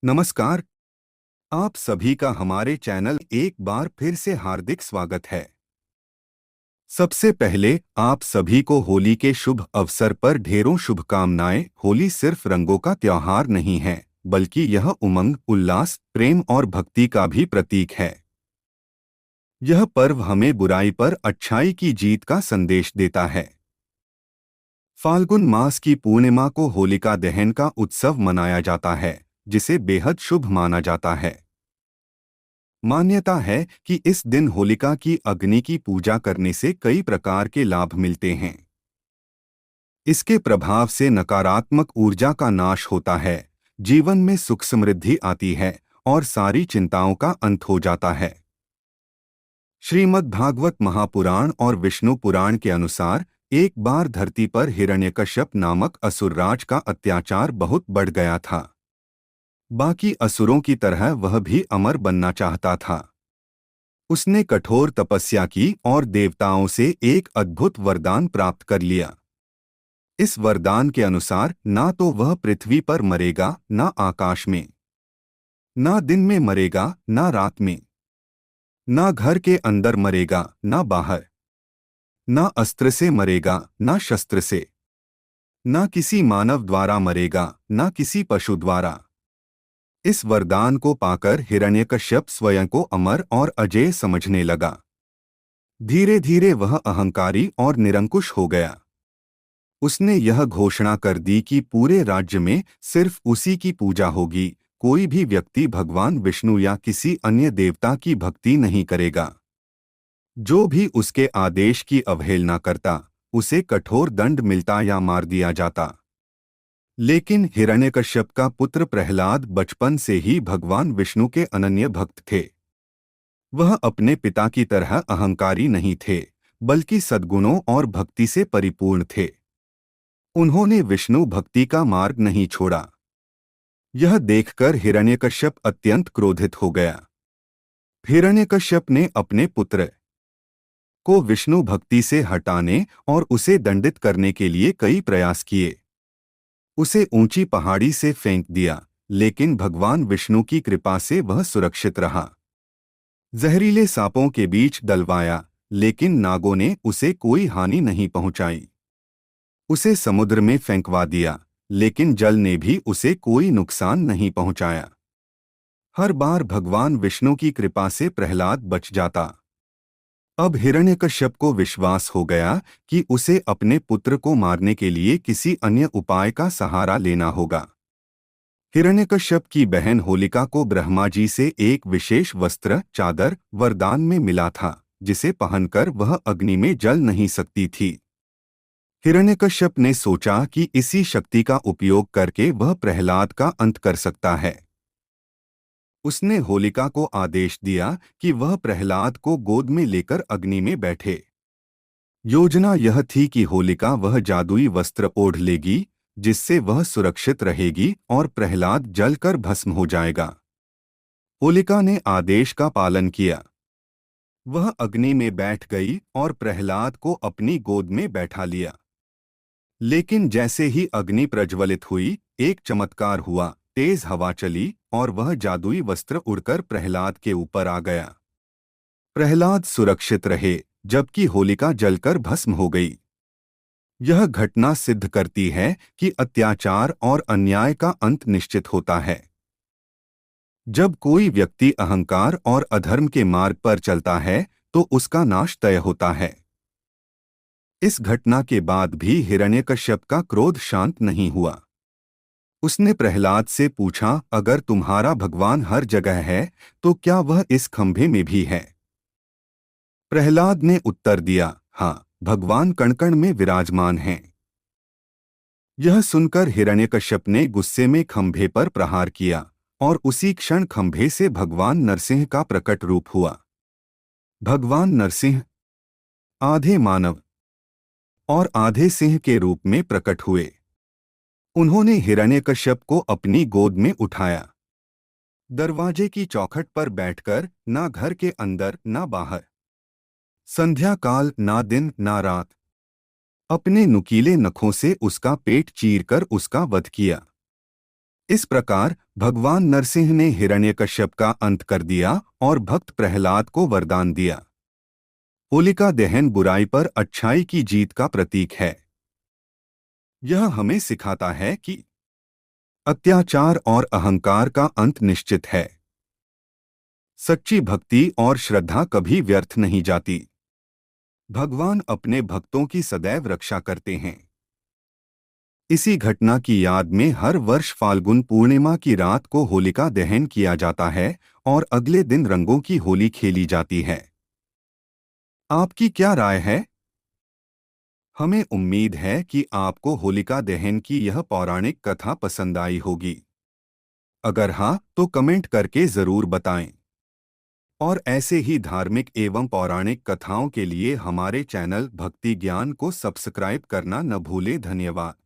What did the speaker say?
नमस्कार। आप सभी का हमारे चैनल एक बार फिर से हार्दिक स्वागत है। सबसे पहले आप सभी को होली के शुभ अवसर पर ढेरों शुभकामनाएं। होली सिर्फ रंगों का त्योहार नहीं है, बल्कि यह उमंग, उल्लास, प्रेम और भक्ति का भी प्रतीक है। यह पर्व हमें बुराई पर अच्छाई की जीत का संदेश देता है। फाल्गुन मास की पूर्णिमा को होलिका दहन का उत्सव मनाया जाता है, जिसे बेहद शुभ माना जाता है। मान्यता है कि इस दिन होलिका की अग्नि की पूजा करने से कई प्रकार के लाभ मिलते हैं। इसके प्रभाव से नकारात्मक ऊर्जा का नाश होता है, जीवन में सुख समृद्धि आती है और सारी चिंताओं का अंत हो जाता है। श्रीमद् भागवत महापुराण और विष्णु पुराण के अनुसार एक बार धरती पर हिरण्यकश्यप नामक असुरराज का अत्याचार बहुत बढ़ गया था। बाकी असुरों की तरह वह भी अमर बनना चाहता था। उसने कठोर तपस्या की और देवताओं से एक अद्भुत वरदान प्राप्त कर लिया। इस वरदान के अनुसार ना तो वह पृथ्वी पर मरेगा, ना आकाश में, ना दिन में मरेगा, ना रात में, ना घर के अंदर मरेगा, ना बाहर, ना अस्त्र से मरेगा, ना शस्त्र से, ना किसी मानव द्वारा मरेगा, ना किसी पशु द्वारा। इस वरदान को पाकर हिरण्यकश्यप स्वयं को अमर और अजेय समझने लगा। धीरे धीरे वह अहंकारी और निरंकुश हो गया। उसने यह घोषणा कर दी कि पूरे राज्य में सिर्फ उसी की पूजा होगी, कोई भी व्यक्ति भगवान विष्णु या किसी अन्य देवता की भक्ति नहीं करेगा। जो भी उसके आदेश की अवहेलना करता, उसे कठोर दंड मिलता या मार दिया जाता। लेकिन हिरण्यकश्यप का पुत्र प्रहलाद बचपन से ही भगवान विष्णु के अनन्य भक्त थे। वह अपने पिता की तरह अहंकारी नहीं थे, बल्कि सद्गुणों और भक्ति से परिपूर्ण थे। उन्होंने विष्णु भक्ति का मार्ग नहीं छोड़ा। यह देखकर हिरण्यकश्यप अत्यंत क्रोधित हो गया। हिरण्यकश्यप ने अपने पुत्र को विष्णु भक्ति से हटाने और उसे दंडित करने के लिए कई प्रयास किए। उसे ऊंची पहाड़ी से फेंक दिया, लेकिन भगवान विष्णु की कृपा से वह सुरक्षित रहा। जहरीले सांपों के बीच डलवाया, लेकिन नागों ने उसे कोई हानि नहीं पहुंचाई। उसे समुद्र में फेंकवा दिया, लेकिन जल ने भी उसे कोई नुकसान नहीं पहुंचाया। हर बार भगवान विष्णु की कृपा से प्रहलाद बच जाता। अब हिरण्यकश्यप को विश्वास हो गया कि उसे अपने पुत्र को मारने के लिए किसी अन्य उपाय का सहारा लेना होगा। हिरण्यकश्यप की बहन होलिका को ब्रह्मा जी से एक विशेष वस्त्र, चादर, वरदान में मिला था, जिसे पहनकर वह अग्नि में जल नहीं सकती थी। हिरण्यकश्यप ने सोचा कि इसी शक्ति का उपयोग करके वह प्रहलाद का अंत कर सकता है। उसने होलिका को आदेश दिया कि वह प्रहलाद को गोद में लेकर अग्नि में बैठे। योजना यह थी कि होलिका वह जादुई वस्त्र ओढ़ लेगी, जिससे वह सुरक्षित रहेगी और प्रहलाद जलकर भस्म हो जाएगा। होलिका ने आदेश का पालन किया। वह अग्नि में बैठ गई और प्रहलाद को अपनी गोद में बैठा लिया। लेकिन जैसे ही अग्नि प्रज्वलित हुई, एक चमत्कार हुआ। तेज हवा चली और वह जादुई वस्त्र उड़कर प्रहलाद के ऊपर आ गया। प्रहलाद सुरक्षित रहे, जबकि होलिका जलकर भस्म हो गई। यह घटना सिद्ध करती है कि अत्याचार और अन्याय का अंत निश्चित होता है। जब कोई व्यक्ति अहंकार और अधर्म के मार्ग पर चलता है, तो उसका नाश तय होता है। इस घटना के बाद भी हिरण्यकश्यप का क्रोध शांत नहीं हुआ। उसने प्रहलाद से पूछा, अगर तुम्हारा भगवान हर जगह है, तो क्या वह इस खंभे में भी है? प्रहलाद ने उत्तर दिया, हाँ, भगवान कण-कण में विराजमान हैं। यह सुनकर हिरण्यकश्यप ने गुस्से में खंभे पर प्रहार किया और उसी क्षण खंभे से भगवान नरसिंह का प्रकट रूप हुआ। भगवान नरसिंह आधे मानव और आधे सिंह के रूप में प्रकट हुए। उन्होंने हिरण्यकश्यप को अपनी गोद में उठाया। दरवाजे की चौखट पर बैठकर, ना घर के अंदर ना बाहर, संध्या काल ना दिन ना रात, अपने नुकीले नखों से उसका पेट चीरकर उसका वध किया। इस प्रकार भगवान नरसिंह ने हिरण्यकश्यप का अंत कर दिया और भक्त प्रहलाद को वरदान दिया। होलिका दहन बुराई पर अच्छाई की जीत का प्रतीक है। यह हमें सिखाता है कि अत्याचार और अहंकार का अंत निश्चित है। सच्ची भक्ति और श्रद्धा कभी व्यर्थ नहीं जाती। भगवान अपने भक्तों की सदैव रक्षा करते हैं। इसी घटना की याद में हर वर्ष फाल्गुन पूर्णिमा की रात को होलिका दहन किया जाता है और अगले दिन रंगों की होली खेली जाती है। आपकी क्या राय है? हमें उम्मीद है कि आपको होलिका दहन की यह पौराणिक कथा पसंद आई होगी। अगर हाँ, तो कमेंट करके जरूर बताएं। और ऐसे ही धार्मिक एवं पौराणिक कथाओं के लिए हमारे चैनल भक्ति ज्ञान को सब्सक्राइब करना न भूलें। धन्यवाद।